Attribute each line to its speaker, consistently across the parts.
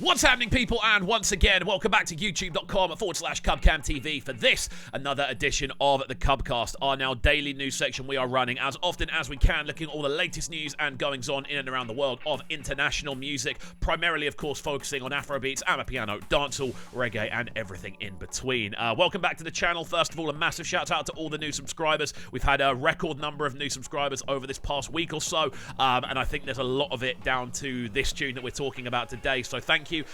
Speaker 1: What's happening, people? And once again, welcome back to youtube.com/CubCamTV for this, another edition of the CubCast, our now daily news section we are running as often as we can, looking at all the latest news and goings on in and around the world of international music, primarily, of course, focusing on Afrobeats, Amapiano, dancehall, reggae, and everything in between. Welcome back to the channel. First of all, a massive shout out to all the new subscribers. We've had a record number of new subscribers over this past week or so, and I think there's a lot of it down to this tune that we're talking about today, so thank you to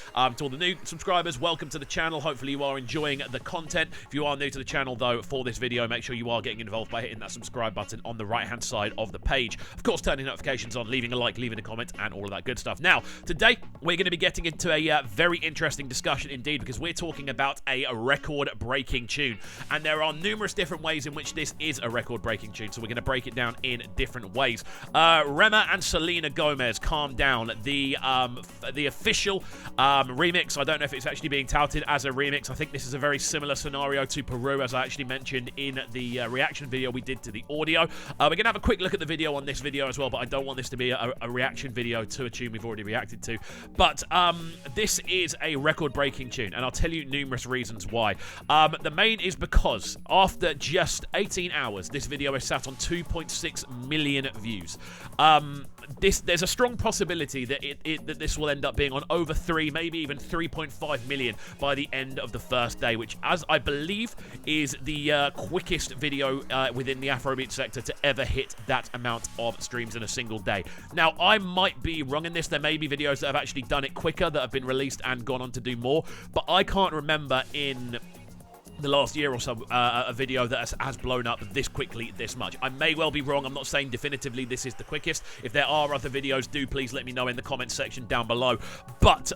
Speaker 1: all the new subscribers. Welcome to the channel. Hopefully you are enjoying the content. If you are new to the channel, though, for this video, make sure you are getting involved by hitting that subscribe button on the right hand side of the page. Of course, turning notifications on, leaving a like, leaving a comment, and all of that good stuff. Now, today we're going to be getting into a very interesting discussion indeed, because we're talking about a record-breaking tune, and there are numerous different ways in which this is a record-breaking tune, so we're going to break it down in different ways. Rema and Selena Gomez, Calm Down, the official remix. I don't know if it's actually being touted as a remix. I think this is a very similar scenario to Peru, as I actually mentioned in the reaction video we did to the audio. We're going to have a quick look at the video on this video as well, but I don't want this to be a reaction video to a tune we've already reacted to. But this is a record-breaking tune, and I'll tell you numerous reasons why. The main is because after just 18 hours, this video is sat on 2.6 million views. There's a strong possibility that that this will end up being on over 3, maybe even 3.5 million by the end of the first day, which, as I believe, is the quickest video within the Afrobeat sector to ever hit that amount of streams in a single day. Now, I might be wrong in this. There may be videos that have actually done it quicker, that have been released and gone on to do more, but I can't remember in the last year or so a video that has blown up this quickly, this much. I may well be wrong. I'm not saying definitively this is the quickest. If there are other videos, do please let me know in the comments section down below. But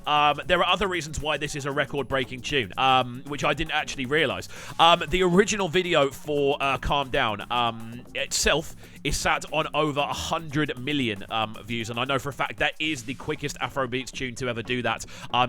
Speaker 1: there are other reasons why this is a record-breaking tune, which I didn't actually realize. The original video for Calm Down itself is sat on over 100 million views, and I know for a fact that is the quickest Afrobeats tune to ever do that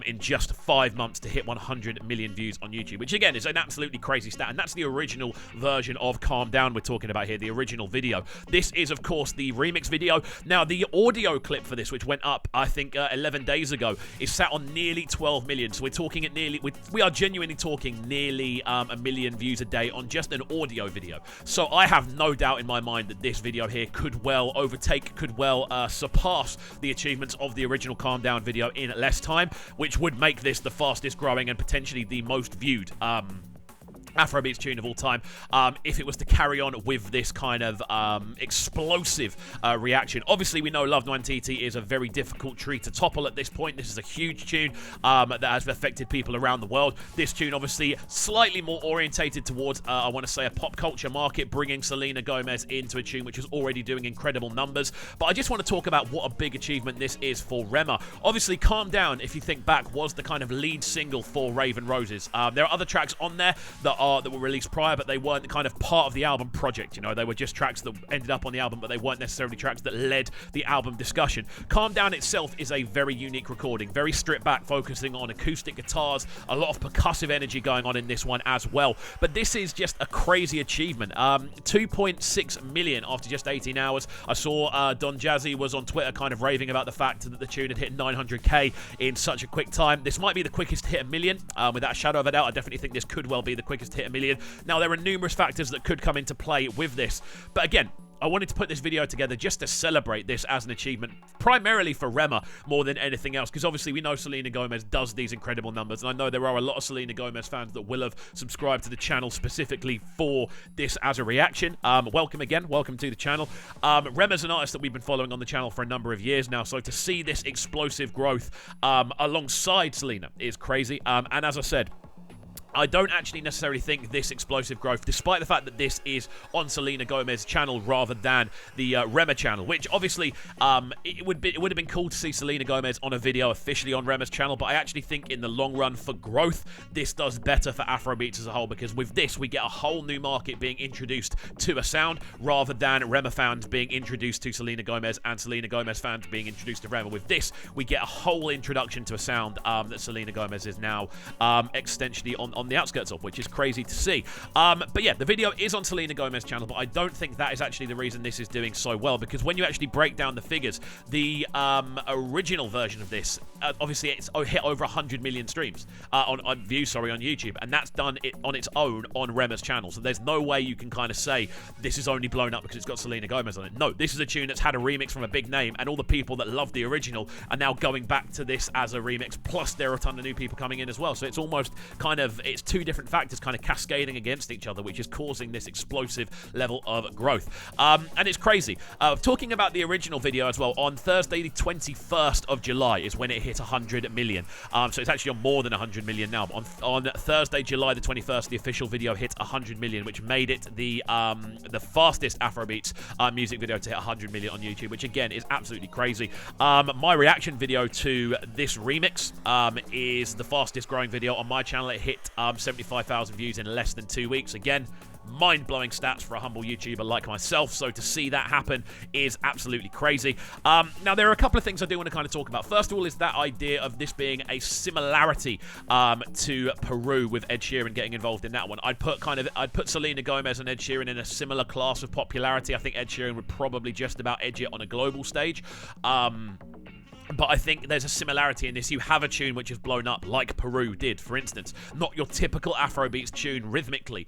Speaker 1: in just 5 months, to hit 100 million views on YouTube, which again is an absolutely crazy stat, and that's the original version of Calm Down we're talking about here, the original video. This is, of course, the remix video. Now, the audio clip for this, which went up, I think, 11 days ago, is sat on nearly 12 million, so we're talking at nearly, we are genuinely talking nearly a million views a day on just an audio video. So I have no doubt in my mind that this video here could well overtake, could well surpass the achievements of the original Calm Down video in less time, which would make this the fastest growing and potentially the most viewed Afrobeats tune of all time, if it was to carry on with this kind of explosive reaction. Obviously, we know Love Nwantiti is a very difficult tree to topple at this point. This is a huge tune that has affected people around the world. This tune, obviously, slightly more orientated towards, I want to say, a pop culture market, bringing Selena Gomez into a tune which is already doing incredible numbers. But I just want to talk about what a big achievement this is for Rema. Obviously, Calm Down, if you think back, was the kind of lead single for Raven Roses. There are other tracks on there that were released prior, but they weren't kind of part of the album project. You know, they were just tracks that ended up on the album, but they weren't necessarily tracks that led the album discussion. Calm Down itself is a very unique recording, very stripped back, focusing on acoustic guitars, a lot of percussive energy going on in this one as well. But this is just a crazy achievement. 2.6 million after just 18 hours. I saw Don Jazzy was on Twitter kind of raving about the fact that the tune had hit 900k in such a quick time. This might be the quickest to hit a million, without a shadow of a doubt. I definitely think this could well be the quickest to hit a million. Now, there are numerous factors that could come into play with this, but again, I wanted to put this video together just to celebrate this as an achievement, primarily for Rema more than anything else, because obviously we know Selena Gomez does these incredible numbers, and I know there are a lot of Selena Gomez fans that will have subscribed to the channel specifically for this as a reaction. Welcome again, welcome to the channel. Rema's an artist that we've been following on the channel for a number of years now, so to see this explosive growth alongside Selena is crazy, and as I said, I don't actually necessarily think this explosive growth, despite the fact that this is on Selena Gomez's channel rather than the Rema channel, which obviously it would have been cool to see Selena Gomez on a video officially on Rema's channel, but I actually think in the long run for growth, this does better for Afrobeats as a whole, because with this we get a whole new market being introduced to a sound rather than Rema fans being introduced to Selena Gomez and Selena Gomez fans being introduced to Rema. With this, we get a whole introduction to a sound that Selena Gomez is now extensionally on on the outskirts of, which is crazy to see. But yeah, the video is on Selena Gomez's channel, but I don't think that is actually the reason this is doing so well, because when you actually break down the figures, the original version of this, obviously it's hit over 100 million streams on views, on YouTube, and that's done it on its own on REMA's channel. So there's no way you can kind of say this is only blown up because it's got Selena Gomez on it. No, this is a tune that's had a remix from a big name, and all the people that love the original are now going back to this as a remix, plus there are a ton of new people coming in as well. So it's almost kind of, it's two different factors kind of cascading against each other, which is causing this explosive level of growth. And it's crazy. Talking about the original video as well, on Thursday the 21st of July is when it hit 100 million. So it's actually on more than 100 million now. But on Thursday, July the 21st, the official video hit 100 million, which made it the fastest Afrobeats music video to hit 100 million on YouTube, which again is absolutely crazy. My reaction video to this remix is the fastest growing video on my channel. It hit 75,000 views in less than 2 weeks. Again, mind-blowing stats for a humble YouTuber like myself, so to see that happen is absolutely crazy. Now, there are a couple of things I do want to kind of talk about. First of all is that idea of this being a similarity to Peru, with Ed Sheeran getting involved in that one. I'd put Selena Gomez and Ed Sheeran in a similar class of popularity. I think Ed Sheeran would probably just about edge it on a global stage. But I think there's a similarity in this. You have a tune which is blown up, like Peru did, for instance. Not your typical Afrobeats tune rhythmically,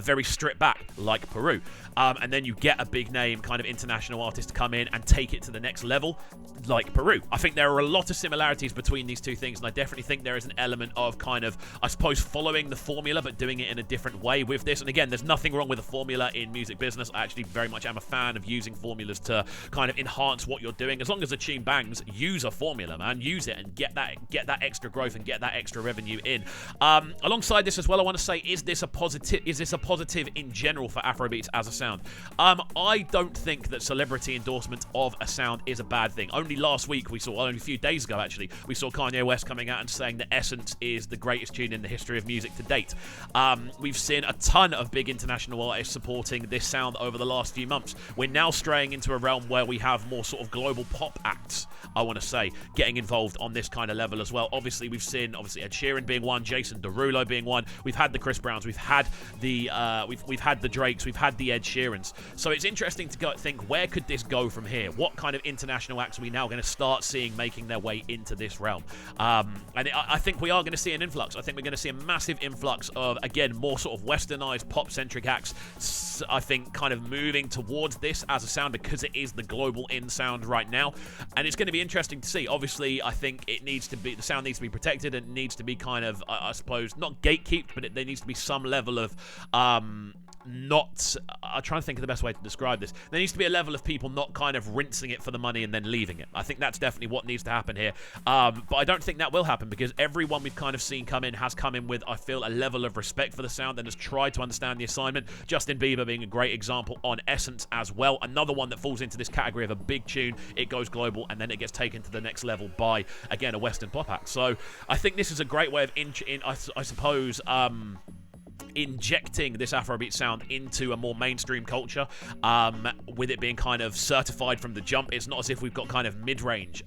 Speaker 1: very stripped back, like Peru. And then you get a big name kind of international artist to come in and take it to the next level, like Peru. I think there are a lot of similarities between these two things, and I definitely think there is an element of kind of, I suppose, following the formula, but doing it in a different way with this. And again, there's nothing wrong with a formula in music business. I actually very much am a fan of using formulas to kind of enhance what you're doing. As long as the tune bangs, use a formula, man. Use it and get that extra growth and get that extra revenue in. Alongside this as well, I want to say, is this a positive in general for Afrobeats as a sound? I don't think that celebrity endorsement of a sound is a bad thing. Only last week only a few days ago actually, we saw Kanye West coming out and saying that Essence is the greatest tune in the history of music to date. We've seen a ton of big international artists supporting this sound over the last few months. We're now straying into a realm where we have more sort of global pop acts, I want to say, getting involved on this kind of level as well. Obviously, we've seen Ed Sheeran being one, Jason Derulo being one. We've had the Chris Browns, we've had the we've had the Drakes, we've had the Ed Sheerans. So it's interesting to think, where could this go from here? What kind of international acts are we now going to start seeing making their way into this realm? I think we are going to see an influx. I think we're going to see a massive influx of, again, more sort of westernized pop-centric acts. I think kind of moving towards this as a sound, because it is the global in sound right now, and it's going to be interesting to see. Obviously, I think the sound needs to be protected, and it needs to be kind of, I suppose, not gatekept, but there needs to be some level of I'm trying to think of the best way to describe this. There needs to be a level of people not kind of rinsing it for the money and then leaving it. I think that's definitely what needs to happen here. But I don't think that will happen, because everyone we've kind of seen come in has come in with, I feel, a level of respect for the sound and has tried to understand the assignment. Justin Bieber being a great example on Essence as well. Another one that falls into this category of a big tune, it goes global, and then it gets taken to the next level by, again, a Western pop act. So I think this is a great way of, I suppose, injecting this Afrobeat sound into a more mainstream culture, with it being kind of certified from the jump. It's not as if we've got kind of mid-range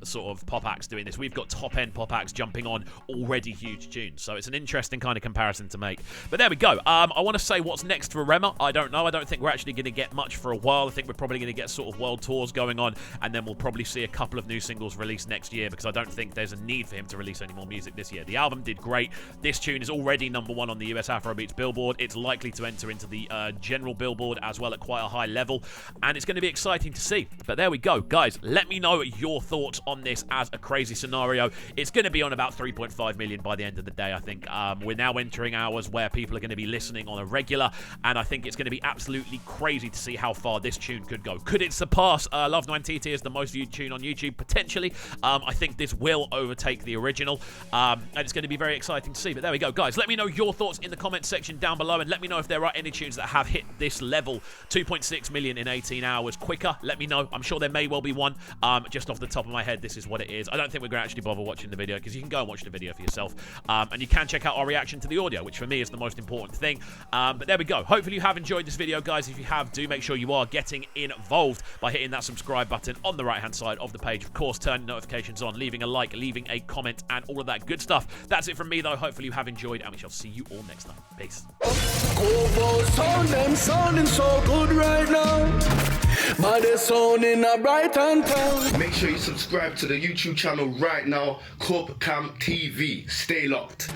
Speaker 1: sort of pop acts doing this. We've got top-end pop acts jumping on already huge tunes. So it's an interesting kind of comparison to make. But there we go. I want to say what's next for REMA. I don't know. I don't think we're actually going to get much for a while. I think we're probably going to get sort of world tours going on, and then we'll probably see a couple of new singles released next year, because I don't think there's a need for him to release any more music this year. The album did great. This tune is already #1 on the US Afrobeats Billboard. It's likely to enter into the general Billboard as well at quite a high level, and it's going to be exciting to see. But there we go, guys. Let me know your thoughts on this as a crazy scenario. It's going to be on about 3.5 million by the end of the day, I think. We're now entering hours where people are going to be listening on a regular, and I think it's going to be absolutely crazy to see how far this tune could go. Could it surpass Love 9 TT as the most viewed tune on YouTube? Potentially. I think this will overtake the original, and it's going to be very exciting to see. But there we go, guys. Let me know your thoughts in the comments comment section down below and let me know if there are any tunes that have hit this level, 2.6 million in 18 hours quicker. Let me know. I'm sure there may well be one. Just off the top of my head, this is what it is. I don't think we're going to actually bother watching the video because you can go and watch the video for yourself. And you can check out our reaction to the audio, which for me is the most important thing. But there we go. Hopefully you have enjoyed this video, guys. If you have, do make sure you are getting involved by hitting that subscribe button on the right-hand side of the page. Of course, turning notifications on, leaving a like, leaving a comment, and all of that good stuff. That's it from me, though. Hopefully you have enjoyed, and we shall see you all next time. Peace.
Speaker 2: Them sounding so good right now. But they're sounding a bright and town.
Speaker 3: Make sure you subscribe to the YouTube channel right now, CubCam TV. Stay locked.